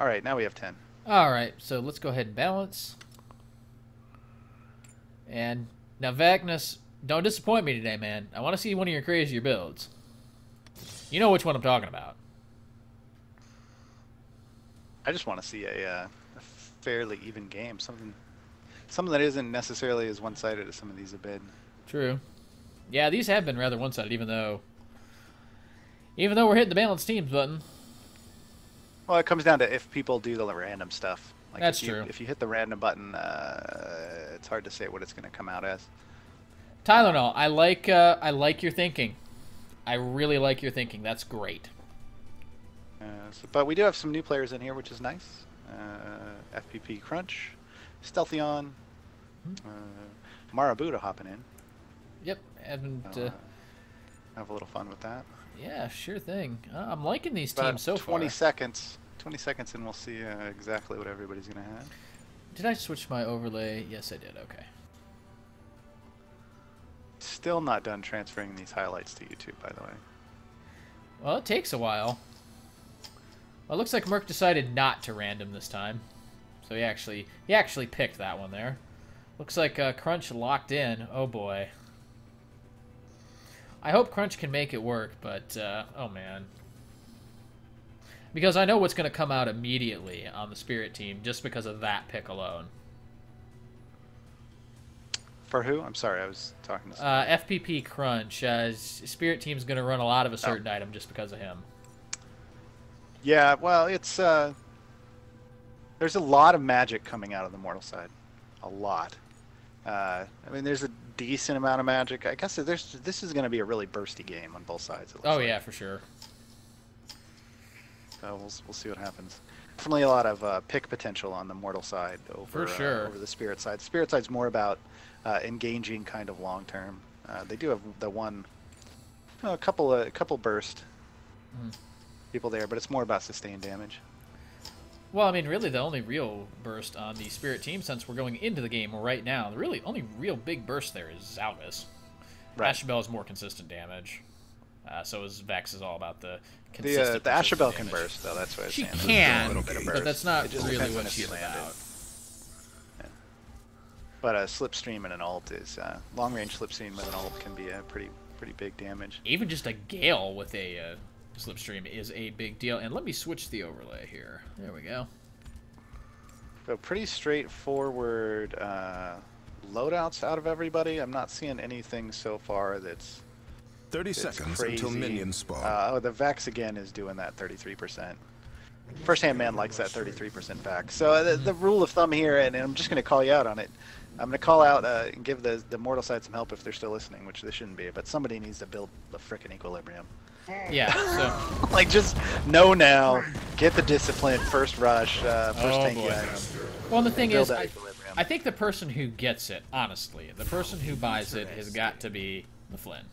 All right, now we have 10. All right, so let's go ahead and balance. And now, Veknus, don't disappoint me today, man. I want to see one of your crazier builds. You know which one I'm talking about. I just want to see a fairly even game, something that isn't necessarily as one-sided as some of these have been. True. Yeah, these have been rather one-sided, even though we're hitting the balance teams button. Well, it comes down to if people do the random stuff. Like That's if you, true. If you hit the random button, it's hard to say what it's going to come out as. Tylernol, I like your thinking. I really like your thinking. That's great. But we do have some new players in here, which is nice. FPP-Crunch, Stealtheon, Marabuda hopping in. Yep, haven't. Have a little fun with that. Yeah, sure thing. I'm liking these About teams so 20 far. seconds. 20 seconds, and we'll see exactly what everybody's going to have. Did I switch my overlay? Yes, I did. Okay. Still not done transferring these highlights to YouTube, by the way. Well, it takes a while. Well, it looks like Merc decided not to random this time. So he actually picked that one there. Looks like Crunch locked in. Oh boy. I hope Crunch can make it work, but oh man. Because I know what's going to come out immediately on the Spirit team just because of that pick alone. For who? I'm sorry, I was talking to FPP-Crunch. Spirit team's going to run a lot of a certain item just because of him. Yeah, well, it's there's a lot of magic coming out of the mortal side. A lot. I mean, there's a decent amount of magic. I guess this is going to be a really bursty game on both sides. Oh, yeah, for sure. So we'll see what happens. Definitely a lot of pick potential on the mortal side over, for sure. Over the spirit side. The spirit side's more about engaging kind of long term. They do have the one, a couple burst people there, but it's more about sustained damage. Well, I mean, really, the only real burst on the Spirit team, since we're going into the game right now, the really only real big burst there is Zalvis. Right. Ashabel is more consistent damage. So is Vex is all about the consistent the Ashabel can damage. burst, though. That's what it's She saying. can, but that's not It just really depends on what if you she's land about. it. Yeah. But a slipstream and an ult is long range slipstream with an ult can be a pretty big damage. Even just a Gale with a slipstream is a big deal. And let me switch the overlay here. There we go. So pretty straightforward loadouts out of everybody. I'm not seeing anything so far that's 30 seconds crazy. until minions spawn. Oh, the Vex again is doing that 33%. First Hand Man likes that 33% Vex. So the rule of thumb here, and I'm just going to call you out on it. I'm going to call out and give the mortal side some help if they're still listening, which they shouldn't be. But somebody needs to build the frickin' equilibrium. Yeah, so... Like, just know now, get the discipline, first rush, first tanky item. Well, the thing Build is, that equilibrium. I think the person who gets it, honestly, the person who buys it has got to be the Flynn.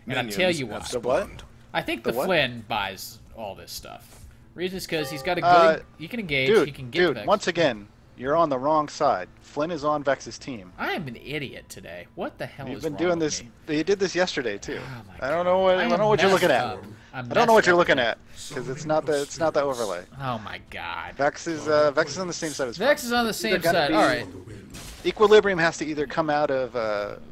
And I tell you what, The what? I think The the what? Flynn buys all this stuff. Reason is because he's got a good, he can engage, he can get Vex. Once again, you're on the wrong side. Flynn is on Vex's team. I am an idiot today. What the hell You've is been wrong doing with this. me? You did this yesterday too. Oh my I don't know what I I don't am know what you're looking messed at. up. I'm I don't know what messed you're up. looking at because it's not the overlay. Oh my god. Vex is on the same side as Vex is on the same side. All right. Equilibrium has to either come out of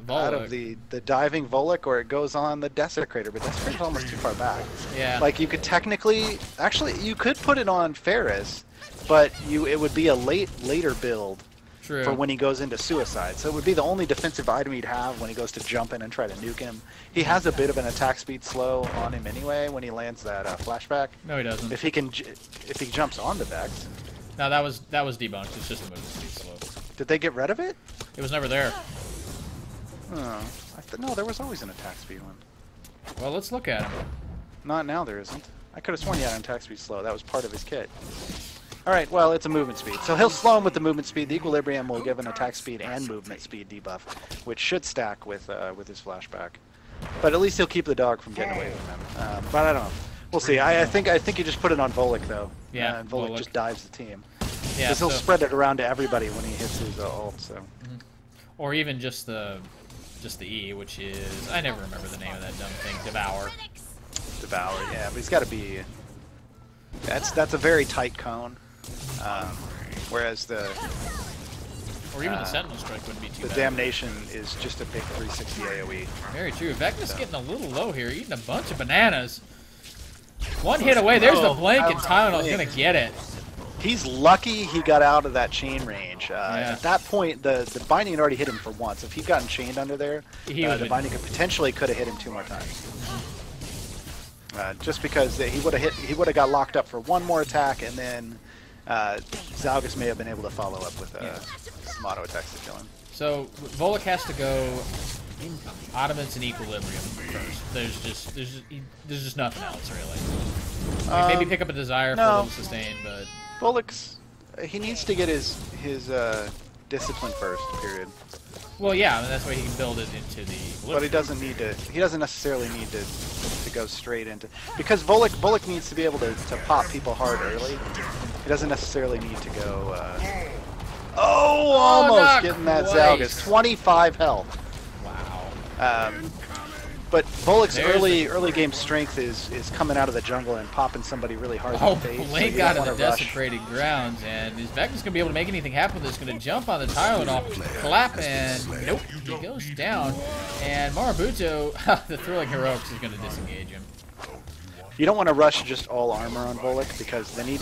Volek. the diving Volek or it goes on the Desecrator, but Desecrator's almost too far back. Yeah. Like you could technically, actually, you could put it on Ferris, but it would be a later build. True. For when he goes into suicide. So it would be the only defensive item he'd have when he goes to jump in and try to nuke him. He has a bit of an attack speed slow on him anyway when he lands that flashback. No, he doesn't. If he jumps onto Vex. No, that was debunked. It's just a movement speed slow. Did they get rid of it? It was never there. Oh, no, there was always an attack speed one. Well, let's look at him. Not now, there isn't. I could have sworn he had an attack speed slow. That was part of his kit. Alright, well, it's a movement speed. So he'll slow him with the movement speed. The equilibrium will give an attack speed and movement speed debuff, which should stack with his flashback. But at least he'll keep the dog from getting away from him. But I don't know. We'll see. I think you just put it on Volek, though. Yeah, and Volek just dives the team. Yeah, Because he'll so- spread it around to everybody when he hits his ult, so... Or even just the E, which is, I never remember the name of that dumb thing. Devour. Devour, yeah, but he's got to be... That's a very tight cone. Whereas the Or even the Sentinel Strike wouldn't be too bad. Damnation is just a big 360 AoE. Very true. Veknus getting a little low here, eating a bunch of bananas. One hit away. There's the blink, and Tylenol's going to get it. He's lucky he got out of that chain range. At that point, the binding had already hit him for once. If he'd gotten chained under there, the binding could have hit him 2 more times. Just because he would have got locked up for one more attack, and then Zalgus may have been able to follow up with some auto attacks to kill him. So Volek has to go Ottomans and Equilibrium first. There's just nothing else really. I mean, maybe pick up a Desire for a little sustain, but Volek's he needs to get his discipline first. Period. Well, yeah, I mean, that's why he can build it into the Equilibrium. But he doesn't need to. He doesn't necessarily need to go straight into, because Volek needs to be able to pop people hard early. He doesn't necessarily need to go. Almost getting that Zalgus. 25 health. Wow. But Volek's early game strength is coming out of the jungle and popping somebody really hard in the face. Blink out of the desecrated grounds, and is Veknus gonna be able to make anything happen with this? Gonna jump on the Tylenol, clap, and nope, he goes down. And Marabuto, the Thrilling Heroics, is gonna disengage him. You don't want to rush just all armor on Volek, because then he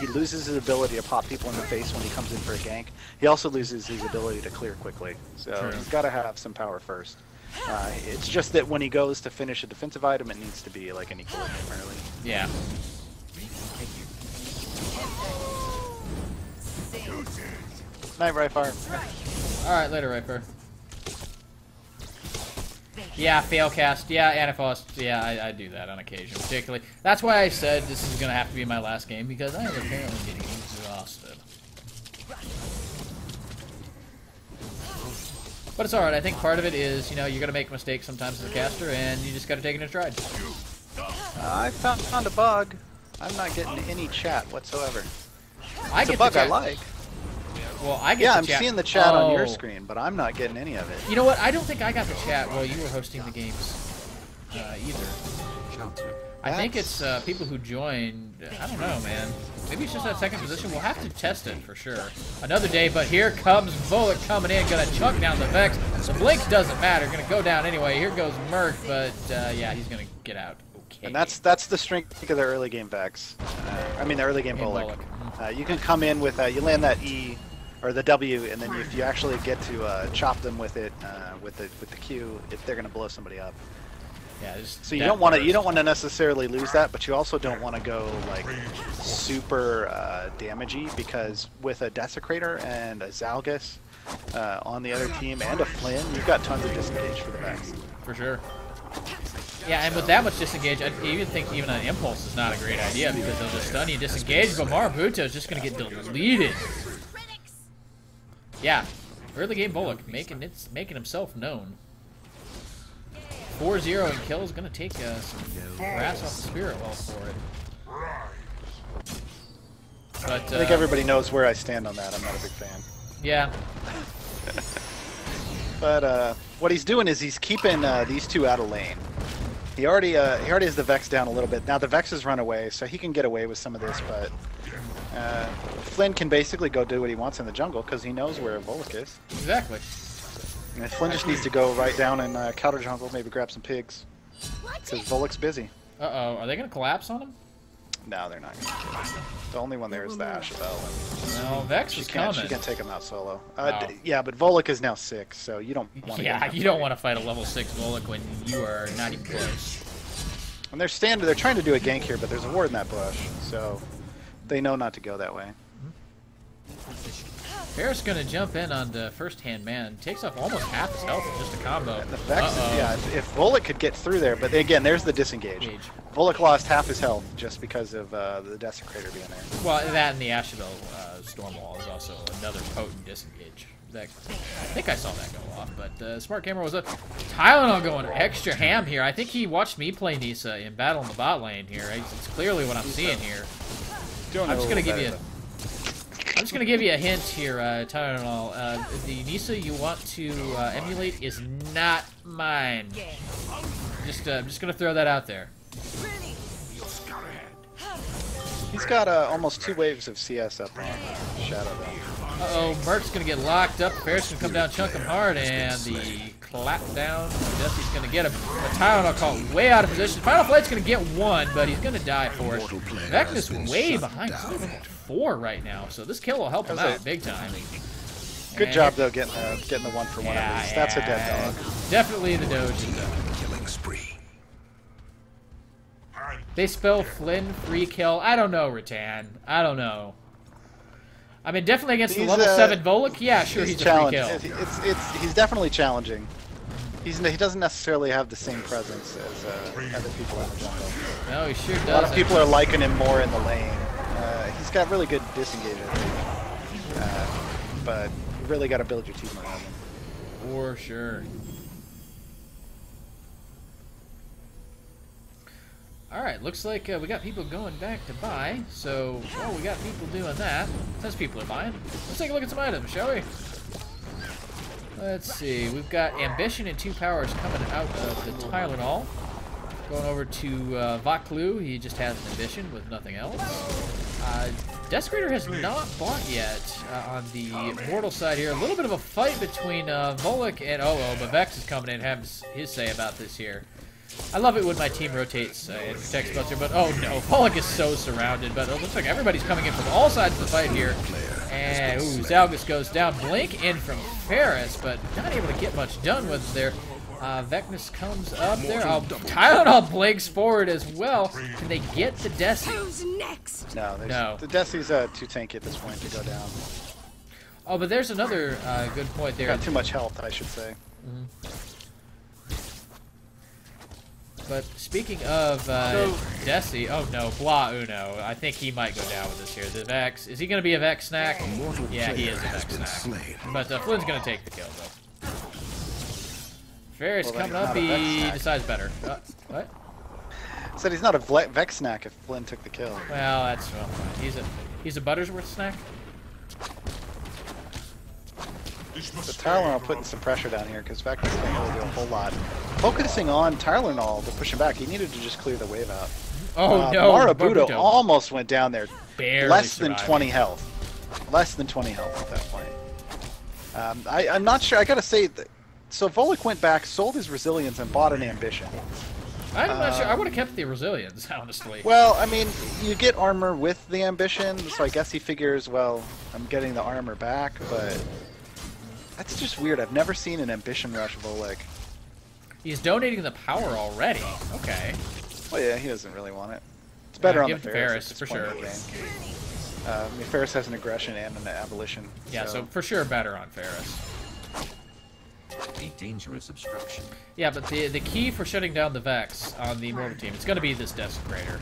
loses his ability to pop people in the face when he comes in for a gank. He also loses his ability to clear quickly. So he's got to have some power first. It's just that when he goes to finish a defensive item, it needs to be like an Equilibrium early. Yeah. Night, Ryfar. Alright, later, Ryfar. Yeah, failcast. Yeah, Anaphos. Yeah, I do that on occasion, particularly. That's why I said this is going to have to be my last game, because I am apparently getting exhausted. But it's alright. I think part of it is, you know, you're going to make mistakes sometimes as a caster, and you just got to take it in stride. I found a bug. I'm not getting any chat whatsoever. It's a bug I like. Well, I get I'm seeing the chat on your screen, but I'm not getting any of it. You know what? I don't think I got the chat while you were hosting the games either. I think it's people who joined. I don't know, man. Maybe it's just that second position. We'll have to test it for sure another day. But here comes Volek coming in, gonna chunk down the Vex. The blink doesn't matter, gonna go down anyway. Here goes Merc, but yeah, he's gonna get out. Okay. And that's the strength of the early game Vex. I mean the early game Volek. You can come in with you land that E or the W, and then if you actually get to chop them with it with the Q, they're gonna blow somebody up. Yeah, so you don't want to necessarily lose that, but you also don't want to go like super damagey, because with a Desecrator and a Zalgus on the other team and a Flynn, you've got tons of disengage for the Vex. For sure. Yeah, and with that much disengage, I even think even an Impulse is not a great idea, because they'll just stun you and disengage, but Marabuto is just going to get deleted. Yeah, early game Volek making himself known. 4-0 and kill is going to take some grass off the Spirit Well for it. But, I think everybody knows where I stand on that. I'm not a big fan. Yeah. But what he's doing is he's keeping these two out of lane. He already has the Vex down a little bit. Now the Vex has run away, so he can get away with some of this, but Flynn can basically go do what he wants in the jungle, because he knows where Volek is. Exactly. And Flynn just needs to go right down and counter jungle, maybe grab some pigs. Because Volek's busy. Uh-oh, are they going to collapse on him? No, they're not going to. The only one there is the Ashabel. No, Vex is coming. She can't take him out solo. Wow. Yeah, but Volek is now 6, so you don't want to. Yeah, you don't want to fight a level 6 Volek when you are not even close. And they're trying to do a gank here, but there's a ward in that bush, so they know not to go that way. Ferris gonna jump in on the first-hand man. Takes off almost half his health with just a combo. And the Vex, yeah, if Volek could get through there, but again, there's the disengage. Volek lost half his health just because of the Desecrator being there. Well, that and the Ashabel Stormwall is also another potent disengage. I think I saw that go off, but Smart Camera was up. Tylenol going extra ham here. I think he watched me play Nisa in battle in the bot lane here. It's clearly what I'm seeing here. I'm just gonna give you a hint here, Tylenol. The Nisa you want to emulate is not mine. I'm just gonna throw that out there. He's got almost 2 waves of CS up on Shadow though. Uh-oh, Merc's going to get locked up. Ferris going to come down, chunk him hard, and the clap down. Jesse's going to get him. The Tylenol call way out of position. Final Flight's going to get 1, but he's going to die for it. Veknus way behind. He's only 4 right now, so this kill will help him out big time. Good job, though, getting the 1 for 1 at least. That's a dead dog. Definitely the Doge is done. Killing spree. They spell Flynn free kill. I don't know, Rattan. I don't know. I mean, definitely against the level 7 Volek. Yeah, sure, he's a free kill. He's definitely challenging. He doesn't necessarily have the same presence as other people in the jungle. No, he sure does. A lot of people are liking him more in the lane. He's got really good disengage, I think. But you really got to build your team around him. For sure. Alright, looks like we got people going back to buy, so while we got people doing that, since people are buying, let's take a look at some items, shall we? Let's see, we've got Ambition and 2 powers coming out of the Tylenol. Going over to Vaklu, he just has an Ambition with nothing else. Desecrator has not bought yet on the Mortal side here. A little bit of a fight between Volek and but Vex is coming in and having his say about this here. I love it when my team rotates and protects Buster, but oh no, Volek is so surrounded, but it looks like everybody's coming in from all sides of the fight here. And, ooh, Zalgus goes down. Blink in from Ferris, but not able to get much done with there. Veknus comes up there. Oh, Tylenol blinks forward as well. Can they get the Desi? Who's next? No. The Desi's too tanky at this point to go down. Oh, but there's another good point there. Got too much health, I should say. Mm-hmm. But speaking of Desi, oh no, Blah Uno. I think he might go down with this here. The Vex, is he going to be a Vex snack? Yeah, he is a Vex snack. But Flynn's going to take the kill, though. Ferris coming up, he decides better. What? Said he's not a Vex snack if Flynn took the kill. Well, that's fine. He's a Buttersworth snack. So Tylenol putting some pressure down here because Veknus can't really do a whole lot. Focusing on Tylenol to push him back, he needed to just clear the wave out. Oh no! Marabudo almost went down there. Barely less than 20 health. Less than 20 health at that point. I'm not sure. I gotta say that. So Volek went back, sold his resilience, and bought an ambition. I'm not sure. I would have kept the resilience, honestly. Well, I mean, you get armor with the ambition, so I guess he figures, well, I'm getting the armor back, but that's just weird. I've never seen an ambition rush Volek. He's donating the power already. Okay. Well, yeah, he doesn't really want it. It's better on the Ferris for sure. I mean, Ferris has an aggression and an abolition. Yeah, so for sure better on Ferris. A dangerous obstruction. Yeah, but the key for shutting down the Vex on the Mortal team, it's going to be this Desecrator.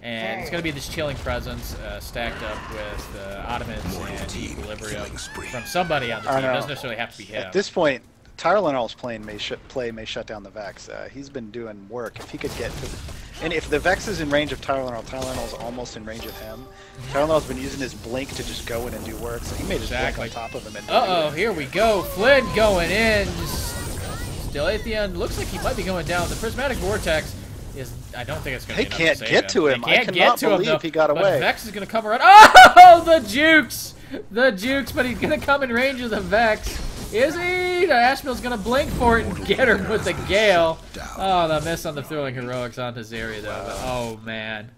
And it's going to be this chilling presence stacked up with Ottomans and Equilibrium from somebody on the team. It doesn't necessarily have to be him. At this point, Tylenol's play may shut down the Vex. He's been doing work. If he could get to... And if the Vex is in range of Tylenol, Tylenol's almost in range of him. Tylenol's been using his blink to just go in and do work, so he may just blink on top of him. And here we go. Flynn going in. Stealtheon looks like he might be going down. The Prismatic Vortex is... I don't think it's going to be enough to save him. They can't get to him. I cannot believe he got away. But Vex is going to come around. Oh, the Jukes! The Jukes, but he's going to come in range of the Vex. Is he? The Ashmill's going to blink for it and get her with the Gale. Oh, the miss on the Thrilling Heroics on his area, though. But, oh, man.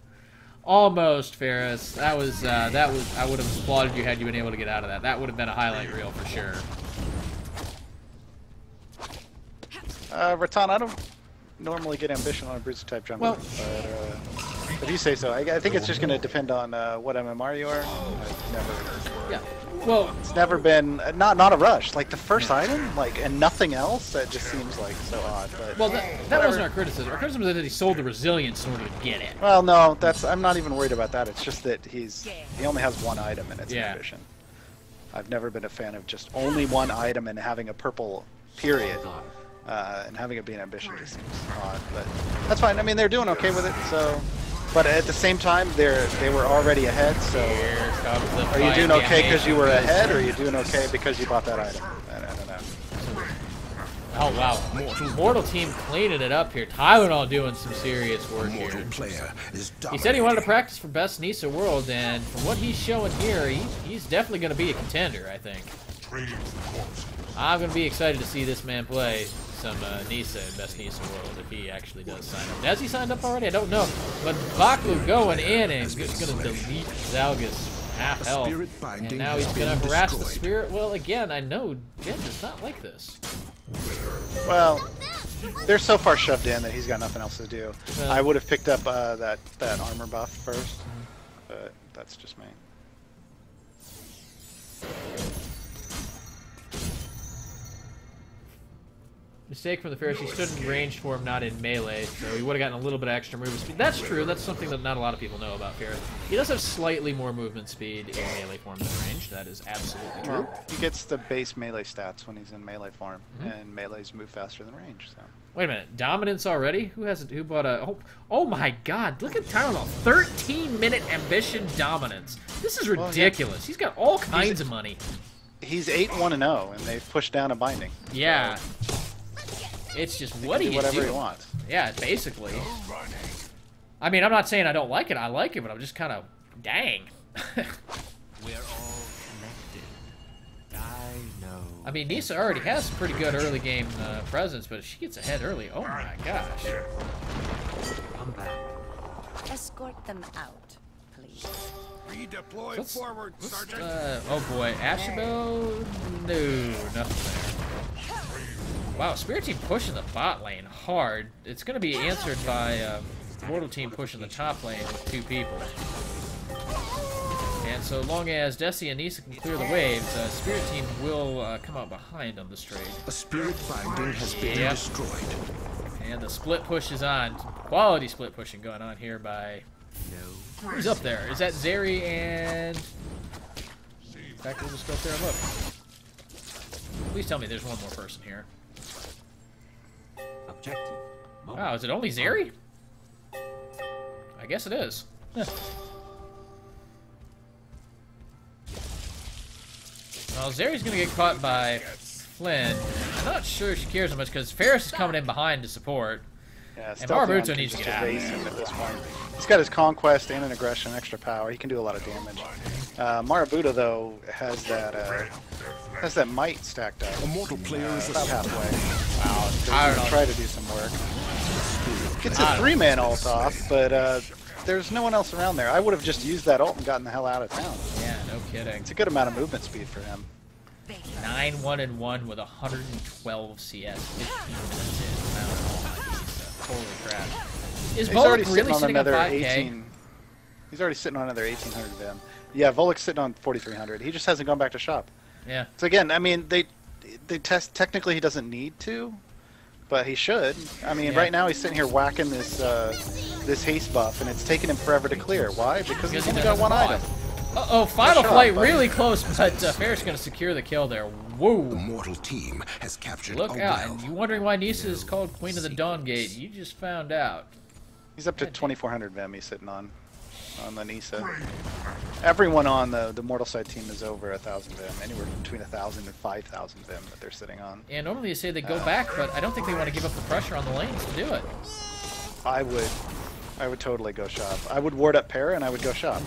Almost, Ferris. That was, I would have applauded you had you been able to get out of that. That would have been a highlight reel for sure. Rattan, I don't normally get ambition on a Bruiser type jungle, but if you say so, I think it's just going to depend on what MMR you are. I've never... Yeah. Well, it's never been not a rush. Like the first item, and nothing else. That just seems like so odd. But well, that wasn't our criticism. Our criticism is that he sold the resilience in order to get it. Well, no, I'm not even worried about that. It's just that he only has one item and it's an ambition. I've never been a fan of just only one item and having a purple period, and having it be an ambition just seems odd. But that's fine. I mean, they're doing okay with it. So. But at the same time, they were already ahead, so are you doing okay because you were ahead, or are you doing okay because you bought that item? I don't know. Oh, wow. Mortal Team cleaning it up here. TylerNol doing some serious work here. Player is He said he wanted to practice for best Nisa World, and from what he's showing here, he's definitely going to be a contender, I think. I'm going to be excited to see this man play some Nisa in best Nisa World if he actually does sign up. Has he signed up already? I don't know. But Baklu going in and just going to delete Zalgus half health. And now he's going to harass the Spirit. Well, again, I know Jen does not like this. Well, they're so far shoved in that he's got nothing else to do. I would have picked up that armor buff first, but that's just me. Mistake from the Ferris. He stood in range for him, not in melee, so he would have gotten a little bit of extra movement speed. That's true. That's something that not a lot of people know about Ferris. He does have slightly more movement speed in melee form than range. That is absolutely true. Well, he gets the base melee stats when he's in melee form, and melees move faster than range. So. Wait a minute, dominance already? Who bought a? Oh my God! Look at TylerNol, 13-minute ambition dominance. This is ridiculous. Well, yeah. He's got all kinds of money. He's 8-1-0, and they've pushed down a binding. Yeah. So it's just what do you do? Whatever he wants. Yeah, basically. I mean, I'm not saying I don't like it. I like it, but I'm just kind of dang. We're all connected. I know. I mean, Nisa already has some pretty good early game presence, but if she gets ahead early, oh my gosh. I'm back. Escort them out, please. Redeploy forward, Sergeant. Oh boy, Ashabel? No, nothing there. Wow, Spirit Team pushing the bot lane hard. It's going to be answered by Mortal Team pushing the top lane with 2 people. And so long as Desi and Nisa can clear the waves, Spirit Team will come out behind on this trade. A spirit binding has been destroyed. And the split push is on. Quality split pushing going on here by... Who's up there? Is that Zeri and... In fact, we'll just go up there and look. Please tell me there's one more person here. Objective. Wow, is it only Zeri? I guess it is. Well, Zeri's gonna get caught by Flynn. I'm not sure she cares so much because Ferris is coming in behind to support. Yeah, and Marbuto needs to get out. At this point. He's got his conquest and an aggression, extra power. He can do a lot of damage. Marbuto though has that might stacked up. A mortal player is about halfway. Wow, try to do some work. Gets a 3-man ult off, but there's no one else around there. I would have just used that ult and gotten the hell out of town. Yeah, no kidding. It's a good amount of movement speed for him. 9-1-1 with 112 CS, 15 minutes in. Holy crap. Is Volk really sitting on 5K? He's already sitting on another 1800 Vim. Yeah, Volk's sitting on 4300. He just hasn't gone back to shop. Yeah. So again, I mean, they technically he doesn't need to, but he should. I mean, right now he's sitting here whacking this this haste buff, and it's taking him forever to clear. Why? Because he's only got one item. Uh-oh, final flight really close, but Ferris going to secure the kill there. Whoa. The mortal team has captured Look out, and you're wondering why Nisa is called Queen of the Dawn Gate. You just found out. He's up to 2400 Vim he's sitting on the Nisa. Everyone on the mortal side team is over 1000 Vim, anywhere between 1000 and 5000 Vim that they're sitting on. And normally you say they go back, but I don't think they want to give up the pressure on the lanes to do it. I would totally go shop. I would ward up Para and I would go shop.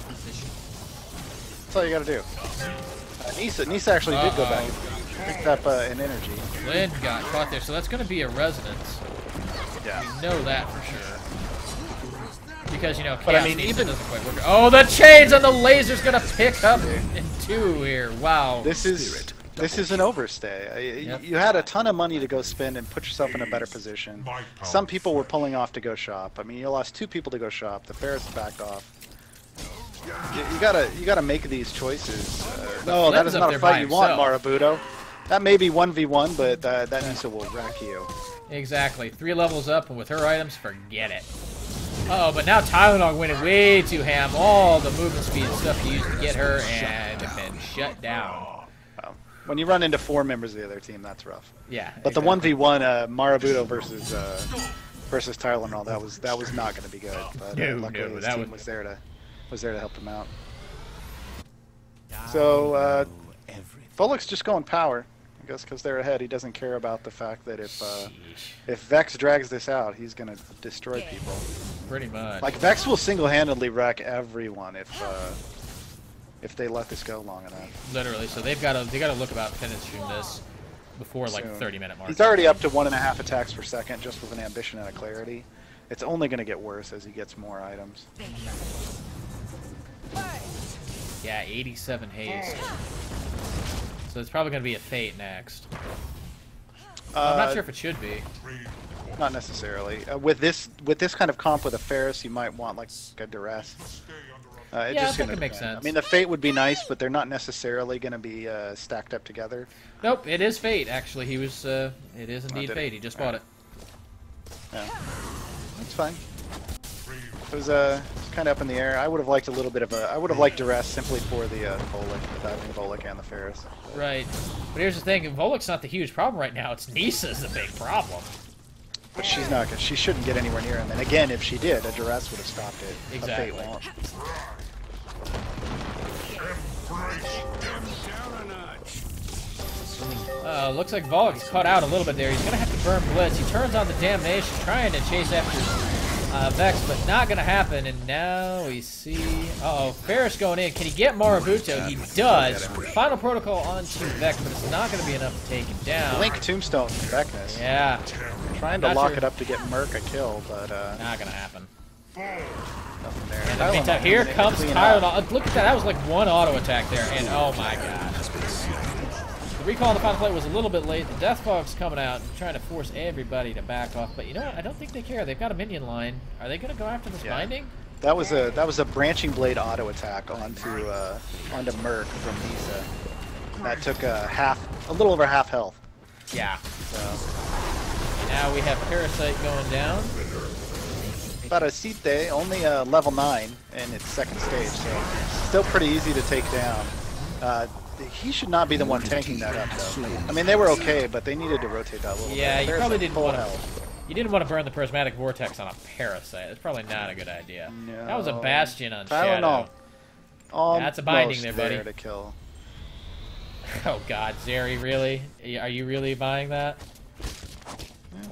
That's all you gotta do. Nisa actually did go back. Picked up an energy. Lynn got caught there, so that's going to be a resonance. Yeah. You know that for sure. Because, you know, Chaos but I mean, even doesn't quite work. Oh, the chains on the laser's going to pick up in 2 here. Wow. This is an overstay. Yep. You had a ton of money to go spend and put yourself in a better position. Some people were pulling off to go shop. I mean, you lost 2 people to go shop. The Ferris backed off. You gotta make these choices. No, that is not a fight you want, Marbuto. That may be 1v1, but that Nisa will wreck you. Exactly. 3 levels up, and with her items, forget it. Uh oh, but now TylerNol went way too ham. All the movement speed and stuff he used to get her, and been shut down. When you run into 4 members of the other team, that's rough. Yeah. But exactly. The 1v1 Marbuto versus TylerNol, that was not going to be good. But luckily his team was there to help him out. So Volk's just going power. guess because they're ahead, he doesn't care about the fact that if Vex drags this out, he's gonna destroy people. Pretty much. Like Vex will single-handedly wreck everyone if they let this go long enough. Literally. So they got to look about finishing this before like 30-minute mark. He's already up to 1.5 attacks per second just with an ambition and a clarity. It's only gonna get worse as he gets more items. Yeah, 87 haste. So it's probably going to be a Fate next. I'm not sure if it should be. Not necessarily. With this kind of comp with a Ferris, you might want like a Duress. Yeah, that could make sense. I mean, the Fate would be nice, but they're not necessarily going to be stacked up together. Nope, it is Fate. Actually, he was. It is indeed Fate. He just bought it. Yeah, that's fine. It was kind of up in the air. I would have liked a little bit of a. I would have liked Duress simply for the Volek, the diving Volek and the Ferris. Right, but here's the thing: Volek's not the huge problem right now. It's Nisa's the big problem. But she's not. She shouldn't get anywhere near him. And again, if she did, a Duress would have stopped it. Exactly. A Fate won't. Looks like Volek's caught out a little bit there. He's gonna have to burn Blitz. He turns on the Damnation, trying to chase after Vex, but not gonna happen. And now we see, Ferris going in. Can he get Marabuto? He does. Final Protocol onto Vex, but it's not gonna be enough to take him down. Blink Tombstone from Veknus. Yeah. Trying to lock it up to get Merc a kill, but not gonna happen. nothing there. And in the meantime, here comes TylerNol. Look at that. That was like one auto attack there, and oh my god. The recall on the final play was a little bit late. The Deathfog's coming out and trying to force everybody to back off. But you know what? I don't think they care. They've got a minion line. Are they going to go after this binding? That was a branching blade auto attack onto Merc from Nisa. That took a little over half health. Yeah. So now we have Parasite going down. Parasite only level 9 in its second stage, so still pretty easy to take down. He should not be the one tanking that up, though. I mean, they were okay, but they needed to rotate that a little bit. Yeah, you probably didn't want to. Health. You didn't want to burn the Prismatic Vortex on a Parasite. That's probably not a good idea. No. That was a Bastion on TylerNol. Shadow. That's a binding there, buddy. To kill. Oh god, Zeri, really? Are you really buying that? Yeah,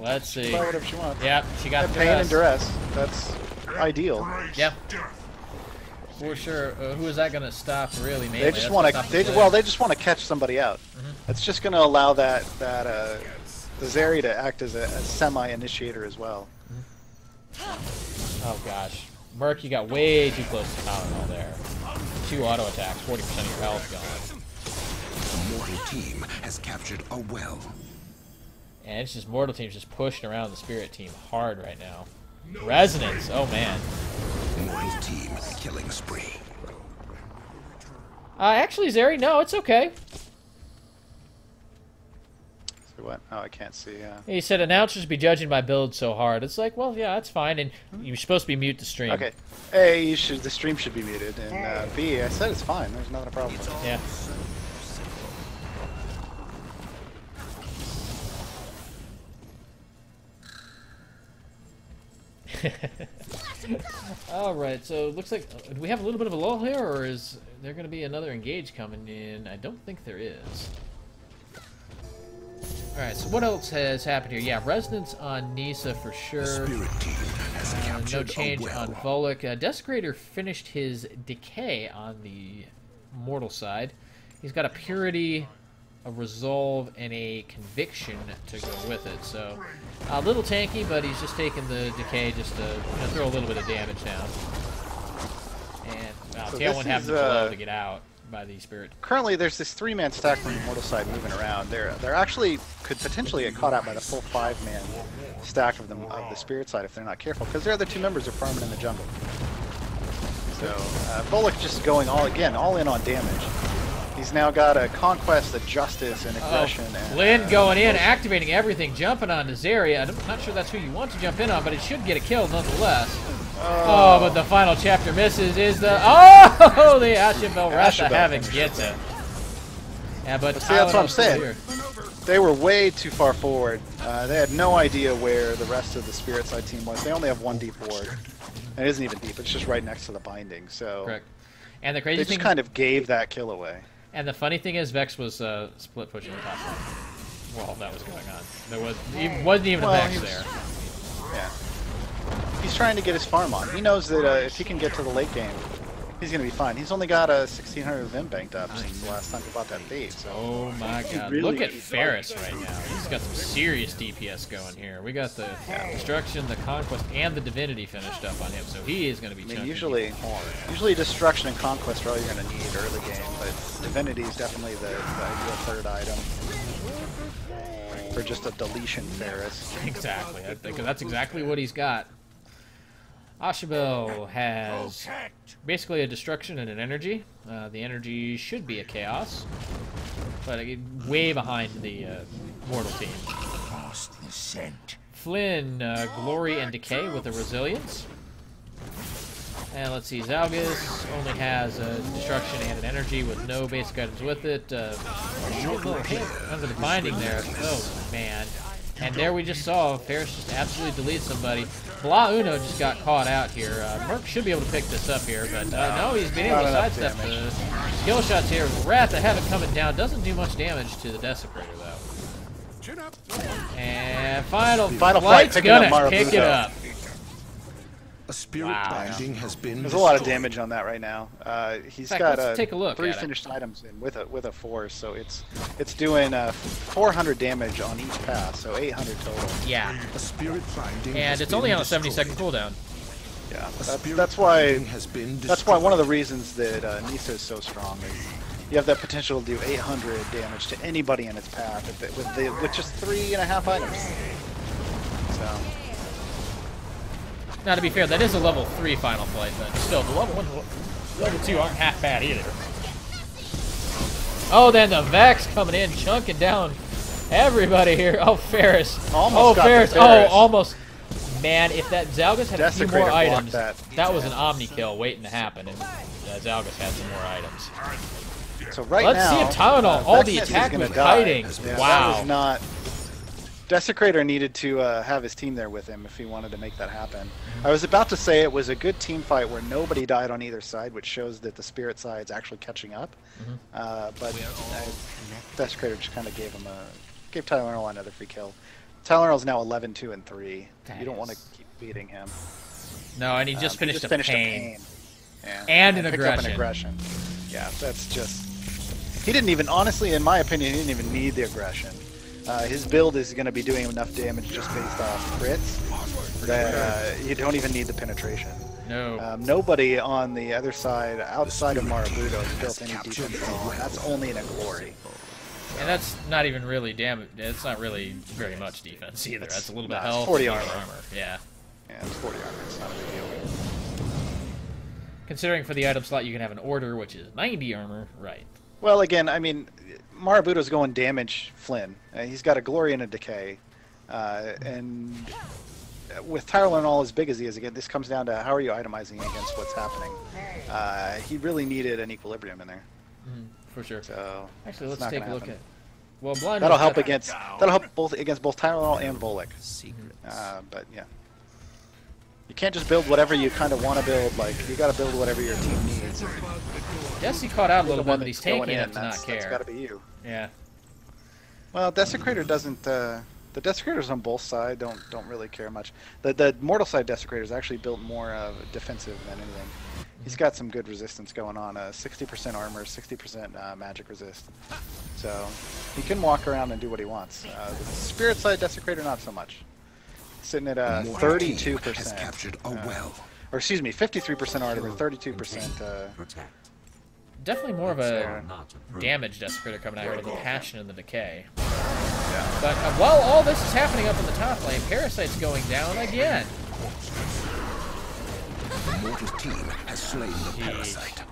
Let's see. Buy whatever she wants. Yep, she got Pain and Duress. That's ideal. Yep. For sure. Who is that going to stop? Really, mainly? They just want to. They just want to catch somebody out. It's just going to allow the Zeri to act as a semi-initiator as well. Oh gosh, Merc, you got way too close to TylerNol there. 2 auto attacks, 40% of your health gone. The Mortal Team has captured a well. And it's just Mortal Team's just pushing around the Spirit Team hard right now. Resonance, oh man. Mortal Team killing spree. Actually, Zeri, no, it's okay. So what? Oh, I can't see. He said announcers be judging by build so hard. It's like, well, yeah, that's fine, and you're supposed to be mute the stream. Okay. A, the stream should be muted, and B, I said it's fine. There's not a problem with it. Yeah. Alright, so it looks like, do we have a little bit of a lull here, or is there going to be another engage coming in? I don't think there is. Alright, so what else has happened here? Yeah, Resonance on Nisa for sure. Spirit Team has captured No change a well. on Volek. Desecrator finished his Decay on the Mortal side. He's got a Purity, a Resolve, and a Conviction to go with it. So a little tanky, but he's just taking the Decay just to throw a little bit of damage down. And So Tailwind this having is, to blow to get out by the Spirit. Currently, there's this 3-man stack from the Mortal side moving around. They're actually could potentially get caught out by the full 5-man stack of the Spirit side if they're not careful, because their other 2 members are farming in the jungle. So Volek just going all in on damage. He's now got a Conquest, a Justice, and Aggression. And, Lynn going in, activating everything, jumping on to Zeri. I'm not sure that's who you want to jump in on, but it should get a kill nonetheless. Oh, but the final chapter misses is the... Oh, the Ashenville Wrath of Havoc gets it. Yeah, but see, that's what I'm saying. They were way too far forward. They had no idea where the rest of the Spirit side team was. They only have 1 deep ward. And it isn't even deep. It's just right next to the binding. So correct. And the crazy they thing... just kind of gave that kill away. And the funny thing is, Vex was split pushing the top side. well, that was going on. There wasn't even a Well, Vex he was- there. Yeah. He's trying to get his farm on. He knows that if he can get to the late game, he's going to be fine. He's only got a 1600 Vim banked up since the last time he bought that bait. So Oh my god. really Look at is. Ferris right now. He's got some serious DPS going here. We got the Destruction, the Conquest, and the Divinity finished up on him, so he is going to be I mean, chunking usually Destruction and Conquest are all you're going to need early game, but Divinity is definitely the ideal third item for just a deletion Ferris. Exactly. That's exactly what he's got. Ashabel has basically a Destruction and an Energy. The Energy should be a Chaos, but way behind the Mortal team. Flynn, Glory and Decay with a Resilience. And let's see, Zalgus only has a Destruction and an Energy with no basic items with it. A little hit under the binding there. Oh, man. And there we just saw Ferris just absolutely delete somebody. Bla Uno just got caught out here. Merc should be able to pick this up here, but no, he's been able to sidestep the skill shots here. Wrath of Heaven coming down doesn't do much damage to the Desecrator, though. And final flight's picking up gonna pick it Marabuto. up. A spirit Wow. binding has been There's a lot of destroyed. damage on that right now. He's In fact, got let's take a look 3 at it. finished items in with a 4, so it's doing 400 damage on each pass, so 800 total. Yeah, A spirit binding and has it's been only on a destroyed. 70-second cooldown. Yeah, A spirit that's why binding has been that's why one of the destroyed. reasons that Nisa is so strong is you have that potential to do 800 damage to anybody in its path with just 3.5 items. So. Now, to be fair, that is a level 3 final flight, but still, the level 1 and level 2 aren't half bad either. Oh, then the Vex coming in, chunking down everybody here. Oh, Ferris. Almost got the Ferris. Ferris. Oh, almost. Man, if that Zalgus had a few Desecrator more blocked items, that. was an Omni kill waiting to happen, and Zalgus had some more items. So right Let's now, see if Tylenol, all the Veknus is attack gonna was die. kiting. Yeah, Wow. That was not. Desecrator needed to have his team there with him if he wanted to make that happen. I was about to say it was a good team fight where nobody died on either side, which shows that the spirit side's actually catching up. But Desecrator just kind of gave TylerNol another free kill. TylerNol's now 11-2 and 3. You don't want to keep beating him. No, and he just finished, a pain. Yeah. And an picked up aggression. an aggression. Yeah, that's just. He didn't even, honestly, in my opinion, he didn't even need the aggression. His build is going to be doing enough damage just based off crits that you don't even need the penetration. No. Nobody on the other side, outside of Marabuto, has built any defense at all. And that's only in a glory. And that's not even really damage. It's not really very much defense either. That's a little bit Nah, health. it's 40 a lot of armor. Yeah. Yeah, it's 40 armor. It's not a big deal. Considering for the item slot you can have an order, which is 90 armor, right? Well, again, I mean, Marabuto's going damage Flynn. He's got a glory and a decay. And with TylerNol as big as he is, again, this comes down to how are you itemizing against what's happening. He really needed an equilibrium in there. For sure. So Actually, it's let's not take a gonna look happen. at. Well, blind. That'll help both against both TylerNol and Volek. But yeah, you can't just build whatever you kind of want to build. Like you got to build whatever your team needs. Yes, he caught out a little The one bit, but he's that's going taking in, enough to not care. That's got to be you. Yeah. Well, Desecrator doesn't. The Desecrators on both sides don't really care much. The Mortal side Desecrator is actually built more defensive than anything. He's got some good resistance going on. 60% armor, 60% magic resist. So he can walk around and do what he wants. The Spirit side Desecrator, not so much. Sitting at 32%. Has captured a well. Or excuse me, 53% armor, 32%. Definitely more of a damage Desecrator coming out here with the Passion and the Decay. But while all this is happening up in the top lane, Parasite's going down again. The mortal team has slain the parasite.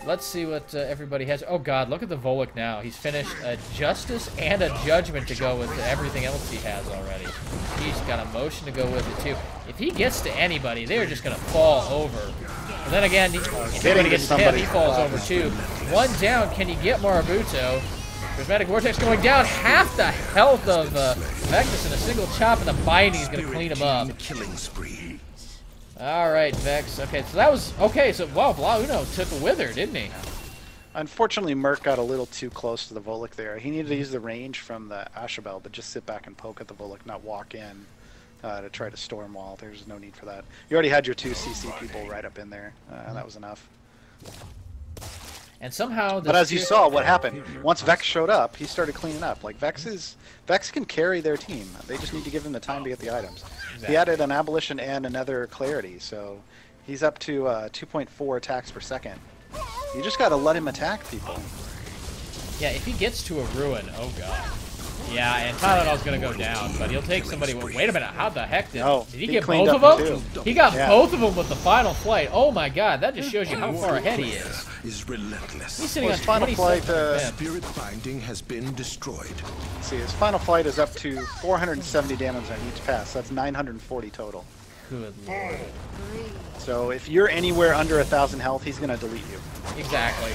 Let's see what everybody has. Oh god, look at the Volek now. He's finished a Justice and a Judgment to go with everything else he has already. He's got a Motion to go with it too. If he gets to anybody, they're just going to fall over. And then again, if anybody gets to him, he falls over too. One down, can he get Marabuto? Prismatic Vortex going down, half the health of Veknus in a single chop, and the binding is going to clean him up. Killing spree. Alright, Vex. Okay, so that was... Okay, so, wow, Bla Uno took a Wither, didn't he? Unfortunately, Merc got a little too close to the Volek there. He needed to use the range from the Ashabel, but just sit back and poke at the Volek, not walk in to try to storm wall. There's no need for that. You already had your 2 CC people right up in there, and that was enough. And somehow... But as you saw, what happened, once Vex showed up, he started cleaning up. Like, Vex can carry their team. They just need to give him the time to get the items. Exactly. He added an Abolition and another Clarity, so he's up to 2.4 attacks per second. You just gotta let him attack people. Yeah, if he gets to a Ruin, oh god. Yeah, and TylerNol's gonna go down, but he'll take somebody... Wait a minute, how the heck did he get both of them? He got both of them with the Final Flight. Oh my god, that just shows you how far ahead he is. Is relentless. He's sitting on Final Flight. Spirit binding has been destroyed. Let's see, his Final Flight is up to 470 damage on each pass. That's 940 total. Good lord. So if you're anywhere under 1,000 health, he's gonna delete you. Exactly.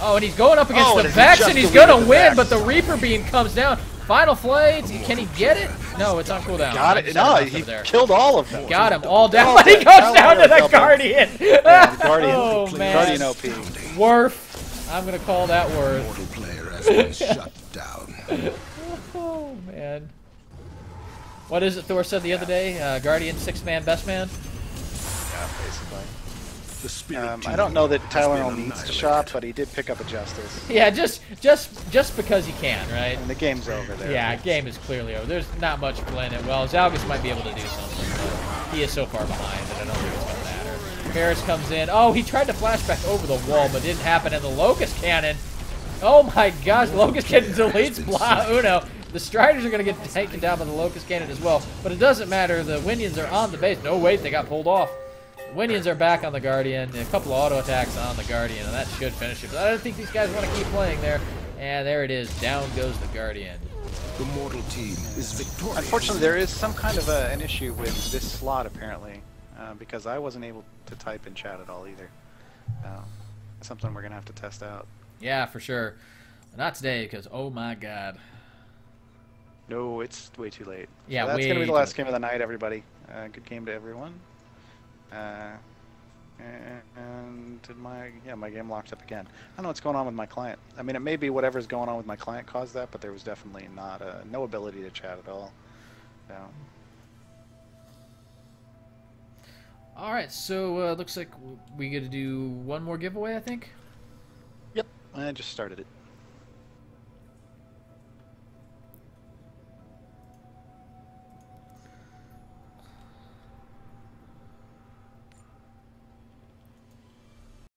Oh, and he's going up against the Vex, and he's gonna win, but the Reaper Beam comes down. Final Flight, can he get it? No, it's on cooldown. Got it. No, he killed all of them. Got him all down, but he goes down to the Guardian. Yeah, the Guardian. Oh, man. Guardian OP. Worth. I'm gonna call that worth. Mortal player has been shut down. Oh, man. What is it Thor said the other day? Guardian, 6-man, best man? Yeah, basically. The spirit I don't know that TylerNol needs to shop, but he did pick up a Justice. Yeah, just because he can, right? And the game's over there. Yeah, game is clearly over. There's not much playing it well. Zalgus might be able to do something, but he is so far behind that I don't think it's going to matter. Paris comes in. Oh, he tried to flashback over the wall, but it didn't happen. And the Locust Cannon. Oh my gosh, Locust Cannon deletes Blah Uno. The Striders are going to get taken down by the Locust Cannon as well. But it doesn't matter. The Winions are on the base. No, wait, they got pulled off. Winions are back on the Guardian. A couple of auto attacks on the Guardian, and that should finish it. But I don't think these guys want to keep playing there. And there it is. Down goes the Guardian. The mortal team is victorious. Unfortunately, there is some kind of an issue with this slot, apparently, because I wasn't able to type in chat at all either. Something we're going to have to test out. Yeah, for sure. Not today, because oh my god. No, it's way too late. Yeah, so that's way going to be the too last game of the night, everybody. Good game to everyone. And did my game locked up again. I don't know what's going on with my client. I mean, it may be whatever's going on with my client caused that, but there was definitely not no ability to chat at all. So. All right, so looks like we got to do one more giveaway, I think. Yep, I just started it.